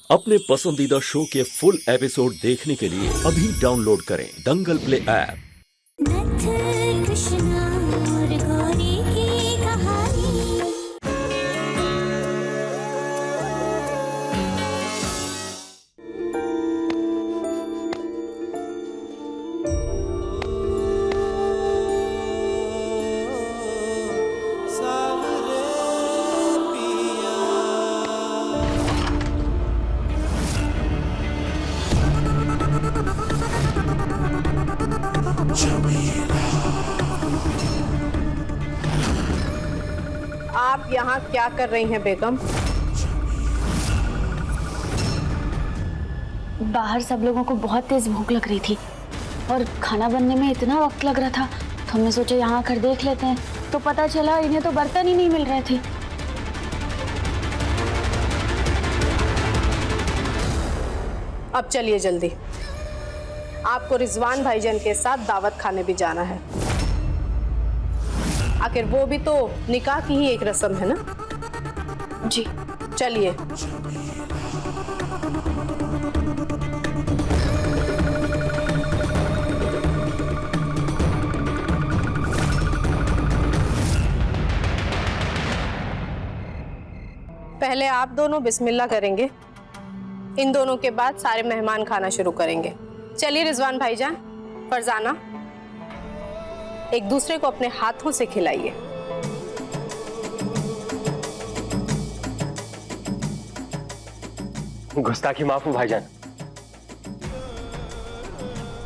अपने पसंदीदा शो के फुल एपिसोड देखने के लिए अभी डाउनलोड करें दंगल प्ले ऐप। नथ कृष्णा और गौरी की कहानी। आप यहाँ क्या कर रही हैं बेगम? बाहर सब लोगों को बहुत तेज भूख लग रही थी और खाना बनने में इतना वक्त लग रहा था तो हमने सोचा यहाँ आकर देख लेते हैं, तो पता चला इन्हें तो बर्तन ही नहीं मिल रहे थे। अब चलिए जल्दी, आपको रिजवान भाईजान के साथ दावत खाने भी जाना है। आखिर वो भी तो निकाह की ही एक रस्म है ना। जी चलिए। पहले आप दोनों बिस्मिल्लाह करेंगे, इन दोनों के बाद सारे मेहमान खाना शुरू करेंगे। चलिए रिजवान भाईजान, फरजाना, एक दूसरे को अपने हाथों से खिलाइए। गुस्ताखी माफ हो भाईजान,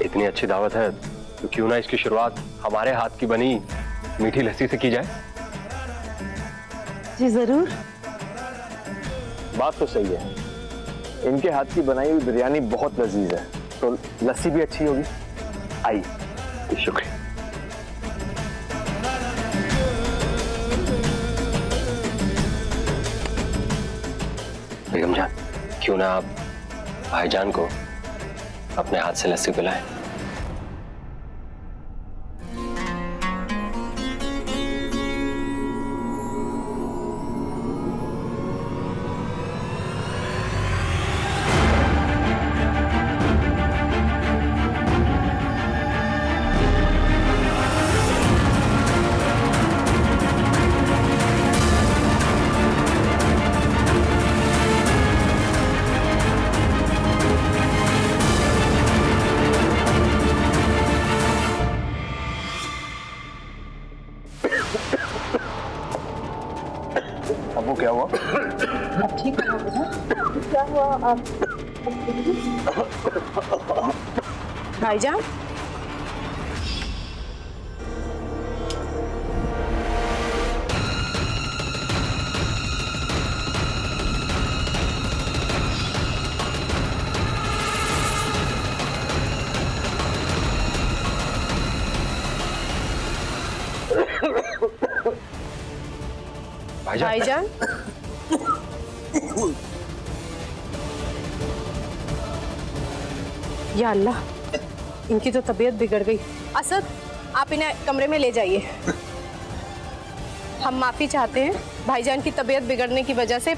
इतनी अच्छी दावत है तो क्यों ना इसकी शुरुआत हमारे हाथ की बनी मीठी लस्सी से की जाए। जी जरूर। बात तो सही है, इनके हाथ की बनाई हुई बिरयानी बहुत लजीज है, तो लस्सी भी अच्छी होगी। आइए। शुक्रिया। बेगम जान, क्यों ना आप भाईजान को अपने हाथ से लस्सी पिलाएं। अब क्या हुआ? अब ठीक है बेटा? क्या हुआ आप? भाईजान, भाईजान, या अल्लाह, इनकी तो तबीयत बिगड़ गई। असद, आप इन्हें कमरे में ले जाइए। हम माफी चाहते हैं, भाईजान की तबीयत बिगड़ने की वजह से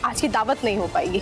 आज की दावत नहीं हो पाएगी।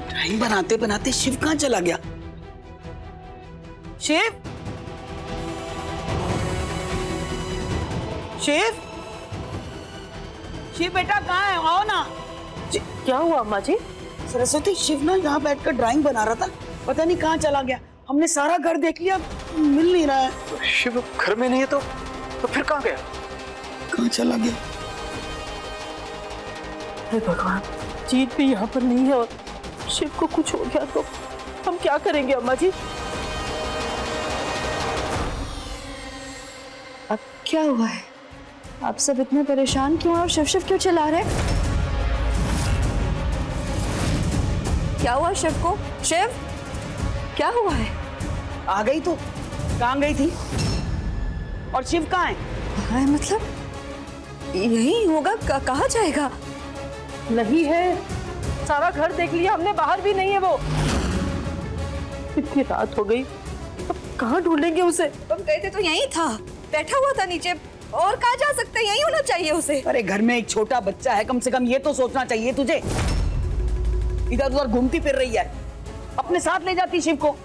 ड्राइंग बनाते बनाते शिव कहाँ चला गया? शिव, शिव, शिव बेटा कहाँ है? आओ ना। क्या हुआ अम्मा जी? सरस्वती, शिव ना यहाँ बैठकर ड्राइंग बना रहा था, पता नहीं कहाँ चला गया। हमने सारा घर देख लिया, मिल नहीं रहा है। शिव घर में नहीं है तो फिर कहाँ गया? कहाँ चला गया? हे भगवान, जीत भी यहाँ पर नहीं है और शिव को कुछ हो गया तो हम क्या करेंगे अम्मा जी? अब क्या हुआ है? आप सब इतने परेशान क्यों हैं और शिव शिव क्यों चिल्ला रहे हैं? क्या हुआ शिव को? शिव, क्या हुआ है? आ गई तो? कहाँ गई थी? और शिव कहाँ है? कहाँ है मतलब? यही होगा, कहाँ जाएगा? नहीं है, सारा घर देख लिया हमने, बाहर भी नहीं है वो। इतनी रात हो गई, अब कहाँ ढूंढेंगे उसे? हम गए थे तो यहीं था, बैठा हुआ था नीचे, और कहाँ जा सकते हैं? यहीं होना चाहिए उसे। अरे घर में एक छोटा बच्चा है, कम से कम ये तो सोचना चाहिए तुझे। इधर उधर घूमती फिर रही है, अपने साथ ले जाती शिव को।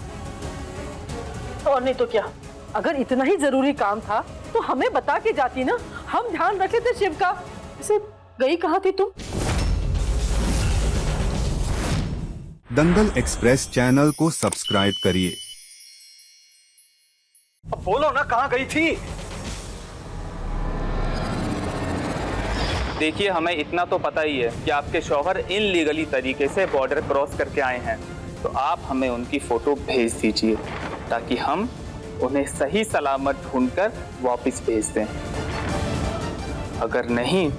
और नहीं तो क्या, अगर इतना ही जरूरी काम था तो हमें बता के जाती ना, हम ध्यान रखे थे शिव का। इसे गई कहाँ थी तुम? दंगल एक्सप्रेस चैनल को सब्सक्राइब करिए। अब बोलो ना, कहाँ गई थी? देखिए, हमें इतना तो पता ही है कि आपके शौहर इनलीगली तरीके से बॉर्डर क्रॉस करके आए हैं, तो आप हमें उनकी फोटो भेज दीजिए ताकि हम उन्हें सही सलामत ढूंढकर वापस भेज दें। अगर नहीं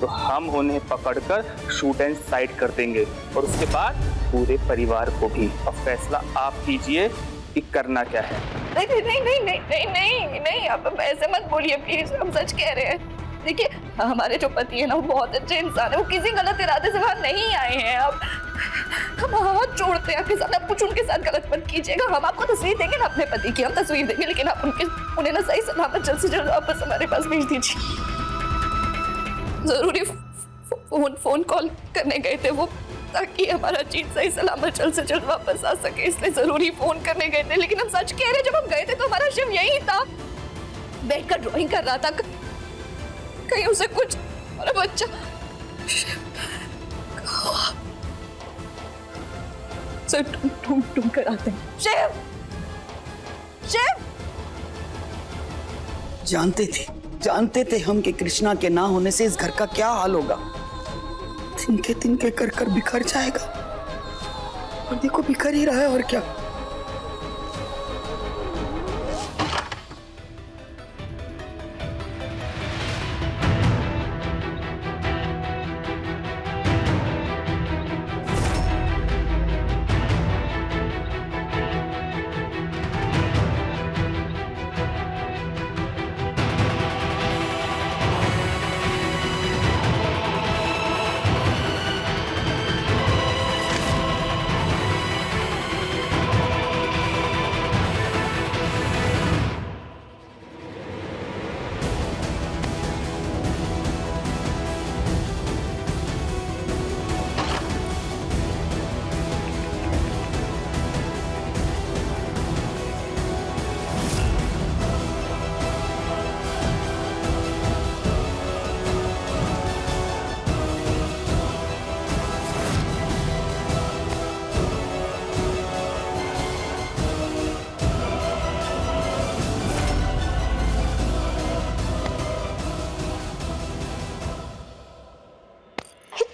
तो हम उन्हें पकड़कर शूट एंड साइड कर देंगे और उसके बाद पूरे परिवार को भी। अब फैसला आप कीजिए कि करना क्या है। नहीं नहीं नहीं नहीं नहीं नहीं नहीं, आप ऐसे मत बोलिए प्लीज, हम सच कह रहे हैं। देखिए, हमारे जो पति है ना, वो बहुत अच्छे इंसान है, वो किसी गलत इरादे से वहाँ नहीं आए हैं। अब हम हाथ जोड़ते हैं आपके साथ, आप कुछ उनके साथ गलत मत कीजिएगा। हम आपको तस्वीर देंगे ना अपने पति की, हम तस्वीर देंगे, लेकिन आप उन्हें ना सही सलामत जल्द से जल्द वापस हमारे पास भेज दीजिए। जरूरी फोन कॉल करने गए थे वो, ताकि हमारा चीज सही सलामत जल्द से जल्द वापस आ सके, इसलिए जरूरी फोन करने गए थे। लेकिन हम सच कह रहे, जब हम गए थे तो हमारा शिव यही था, बैठकर ड्राइंग कर रहा था। कहीं उसे कुछ, अरे बच्चा ढूंढ कर आते हैं। शिव, शिव, जानते थे हम कि कृष्णा के ना होने से इस घर का क्या हाल होगा। तिनके तिनके कर बिखर जाएगा, और देखो बिखर ही रहा है, और क्या।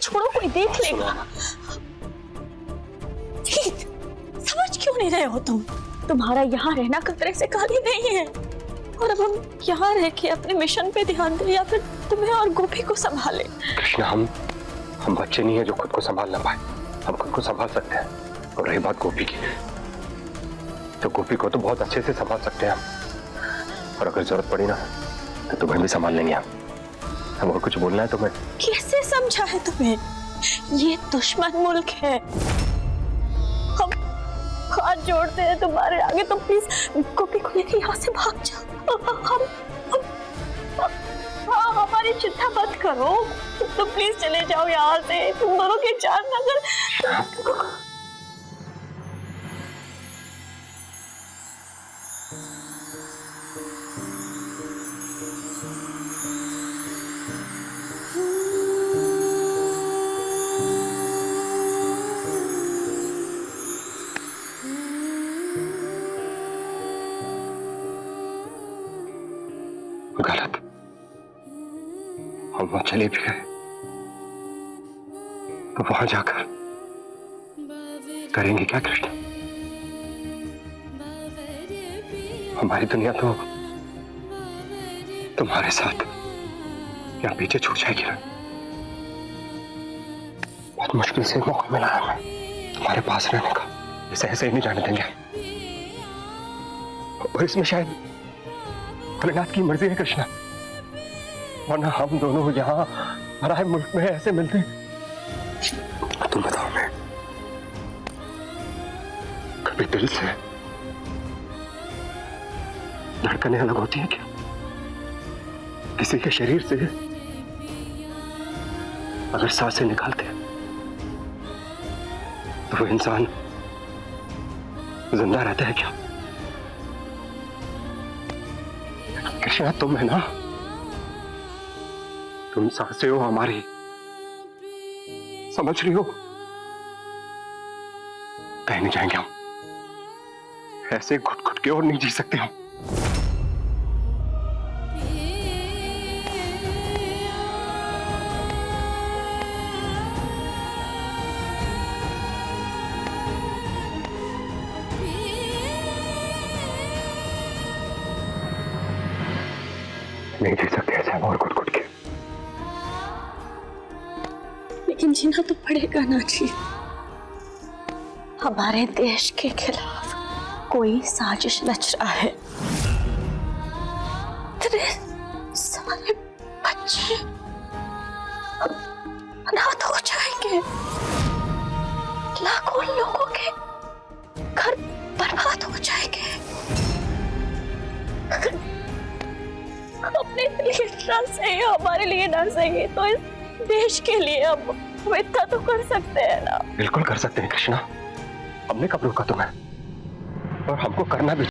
छोड़ो, कोई देख लेगा। समझ क्यों नहीं रहे हो तुम? तुम्हारा यहाँ रहना खतरे से खाली नहीं है, और अब हम यहाँ रह के अपने मिशन पे ध्यान दें या फिर तुम्हें और गोपी को संभाले? कृष्णा, हम बच्चे नहीं है जो खुद को संभाल ना पाए। हम खुद को संभाल सकते हैं। और रही बात गोपी की, तो गोपी को तो बहुत अच्छे से संभाल सकते हैं हम, और अगर जरूरत पड़ी ना तो तुम्हें भी संभाल लेंगे हम। और कुछ बोलना है तुम्हें? कैसे समझा है तुम्हें? ये दुश्मन मुल्क है, हम हाथ जोड़ते हैं तुम्हारे आगे, तो प्लीज गोपी को लेकर यहाँ से भाग जाओ। हमारी चिंता मत करो, तो प्लीज चले जाओ यहाँ से। तुम दोनों के जान अगर गलत। हम वहां चले भी गए तो वहां जाकर करेंगे क्या कृष्ण? हमारी दुनिया तो तुम्हारे साथ यहाँ पीछे छूट जाएगी ना। बहुत मुश्किल से मौका मिला है हमें तुम्हारे पास रहने का। इसे ऐसे ही नहीं जाने देंगे। और इसमें शायद भोलेनाथ की मर्जी है कृष्णा, वरना हम दोनों यहाँ हमारे मुल्क में ऐसे मिलते। तुम बताओ, मैं कभी दिल से धड़कनें अलग होती हैं क्या? किसी के शरीर से अगर सांसें निकालते हैं तो वो इंसान जिंदा रहता है क्या? कृष्णा तुम है ना, तुम सांसें हो हमारी, समझ रही हो? कहीं नहीं जाएंगे हम, ऐसे घुट घुट के और नहीं जी सकते हम। नहीं जी सकते ऐसे हम और घुट घुट के। लेकिन जीना तो पड़ेगा ना जी। हमारे देश के खिलाफ कोई साजिश रच रहा है। इतने सारे बच्चे अनाथ हो जाएंगे, लाखों लोगों के घर बर्बाद हो जाएंगे। अपने लिए ना सही, हमारे लिए ना सही, तो इस देश के लिए हम इतना तो कर सकते हैं ना। बिल्कुल कर सकते हैं कृष्णा, हमने कब रोका तुम्हें, और हमको करना भी।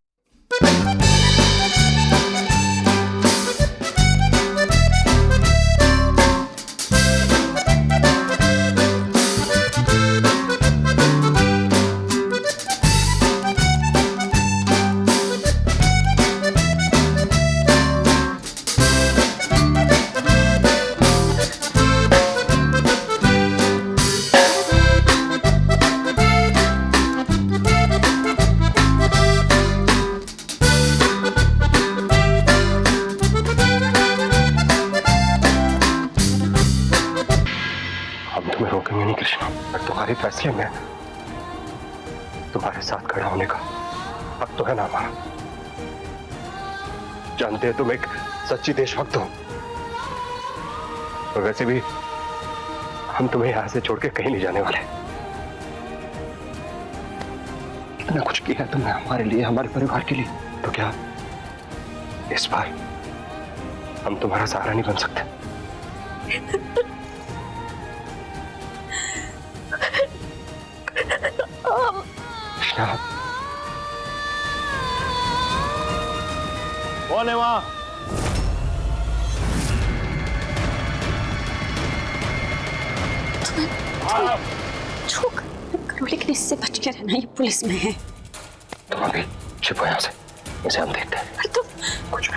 रोकेंगे नहीं कृष्णा, पर तुम्हारे फैसले में तुम्हारे साथ खड़ा होने का हक तो है ना हमारा। जानते हैं तुम एक सच्ची देशभक्त हो, और वैसे भी हम तुम्हें यहां से छोड़ के कहीं नहीं जाने वाले। इतना कुछ किया तुमने हमारे लिए, हमारे परिवार के लिए, तो क्या इस बार हम तुम्हारा सहारा नहीं बन सकते? कौन है वहां? जो करो, लेकिन इससे बच के रहना, ये पुलिस में है। तुम अभी छिपो यहाँ से, इसे हम देखते हैं। तो कुछ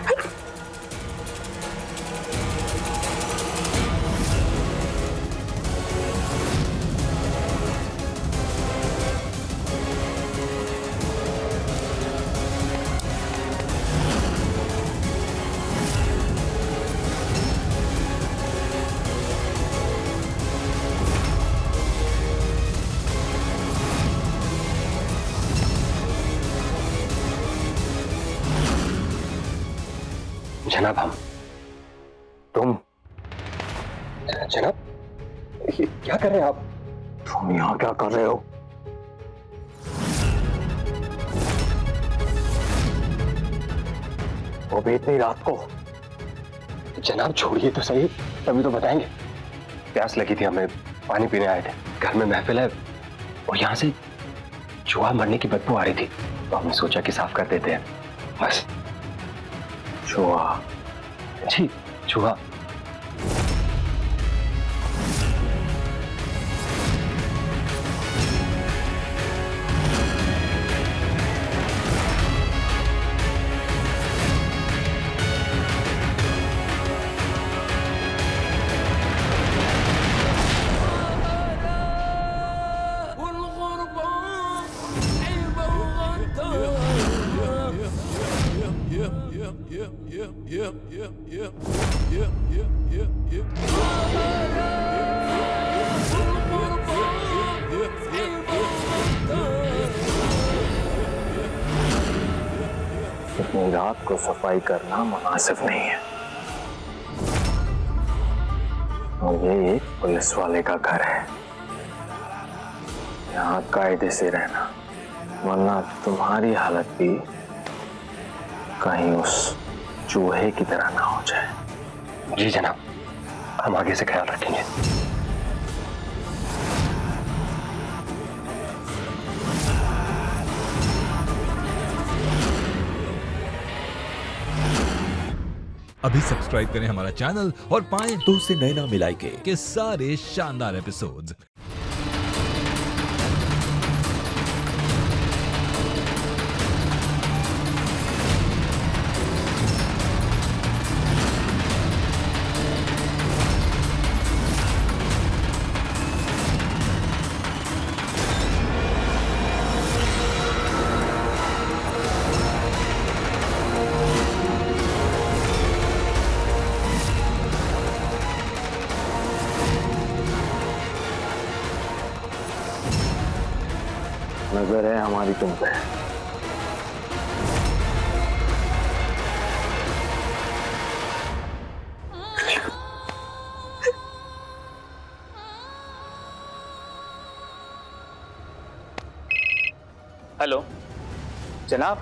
जनाब, हम तुम जनाब, ये क्या कर रहे हैं आप? तुम यहाँ क्या कर रहे हो? वो भी इतनी रात को? जनाब छोड़िए तो सही, तभी तो बताएंगे। प्यास लगी थी, हमें पानी पीने आए थे, घर में महफिल है और यहाँ से चूहा मरने की बदबू आ रही थी, तो हमने सोचा कि साफ कर देते हैं बस। चूहा? जी चूहा। इतनी रात को सफाई करना मुनासिब नहीं है। और ये एक पुलिस वाले का घर है, यहाँ कायदे से रहना, वरना तुम्हारी हालत भी कहीं उस चूहे की तरह ना हो जाए। जी जनाब, हम आगे से ख्याल रखेंगे। अभी सब्सक्राइब करें हमारा चैनल और पाएं दूध से नैना मिलाई के सारे शानदार एपिसोड्स। नजर है हमारी तुम पे। हेलो जनाब,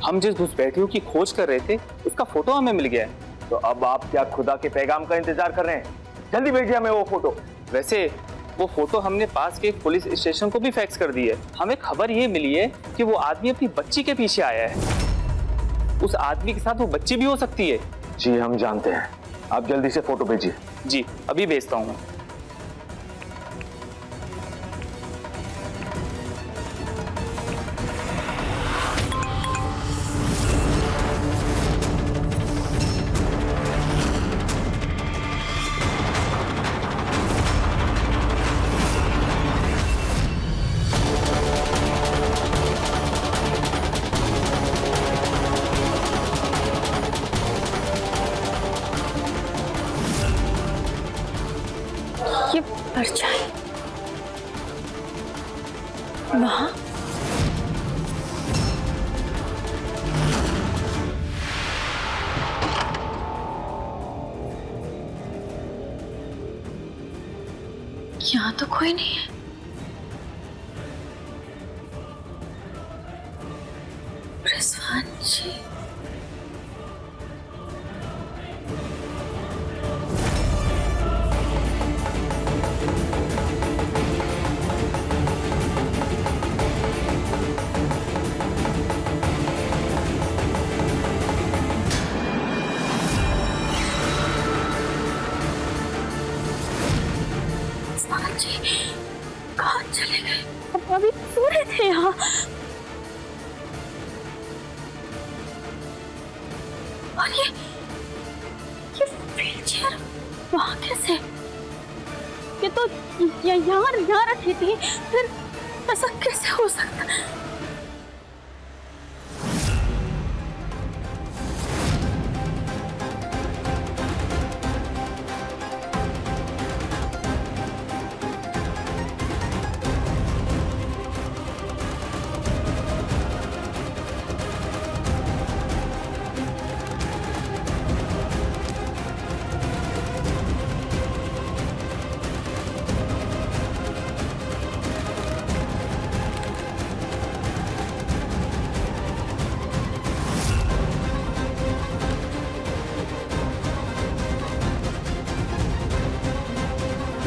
हम जिस घुसपैठियों की खोज कर रहे थे उसका फोटो हमें मिल गया है। तो अब आप क्या खुदा के पैगाम का इंतजार कर रहे हैं? जल्दी भेजिए हमें वो फोटो। वैसे वो फोटो हमने पास के एक पुलिस स्टेशन को भी फैक्स कर दी है। हमें खबर ये मिली है कि वो आदमी अपनी बच्ची के पीछे आया है। उस आदमी के साथ वो बच्ची भी हो सकती है। जी हम जानते हैं, आप जल्दी से फोटो भेजिए। जी अभी भेजता हूँ मैं। ये परछाई वहां यहाँ तो कोई नहीं है। रिजवान जी, कहाँ चले गए? अभी पूरे थे यहाँ। और ये व्हीलचेयर वहाँ कैसे? ये तो यहाँ रखी थी, फिर ऐसा कैसे हो सकता?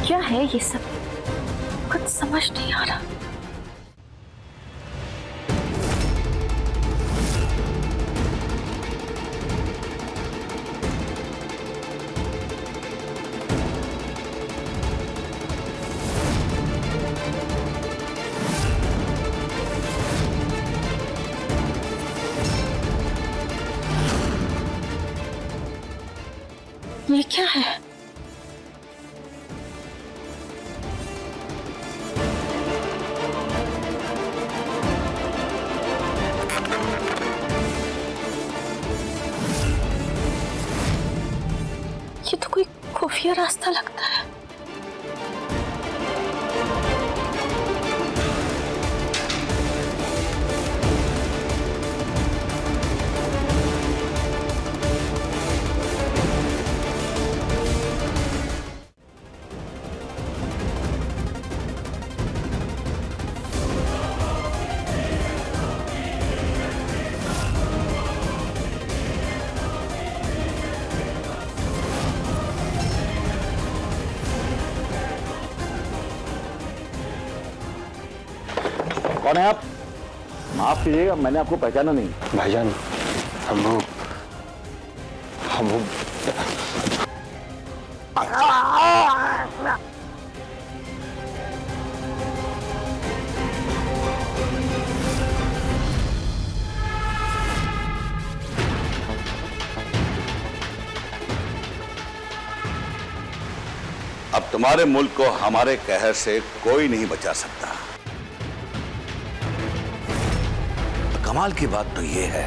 क्या है ये सब? कुछ समझ नहीं आ रहा। ये क्या है? ये रास्ता लगता है। कौन है आप? माफ कीजिएगा, मैंने आपको पहचाना नहीं। भाईजान, हम वो अब तुम्हारे मुल्क को हमारे कहर से कोई नहीं बचा सकता। कमाल की बात तो ये है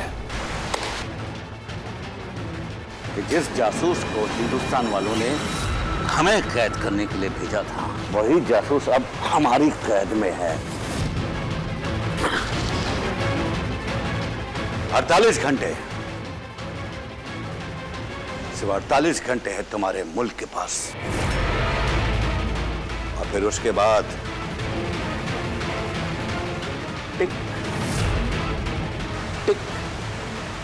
कि जिस जासूस को हिंदुस्तान वालों ने हमें कैद करने के लिए भेजा था, वही जासूस अब हमारी कैद में है। 48 घंटे, सिर्फ 48 घंटे है तुम्हारे मुल्क के पास, और फिर उसके बाद टिक टिक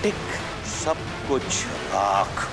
टिक सब कुछ राख।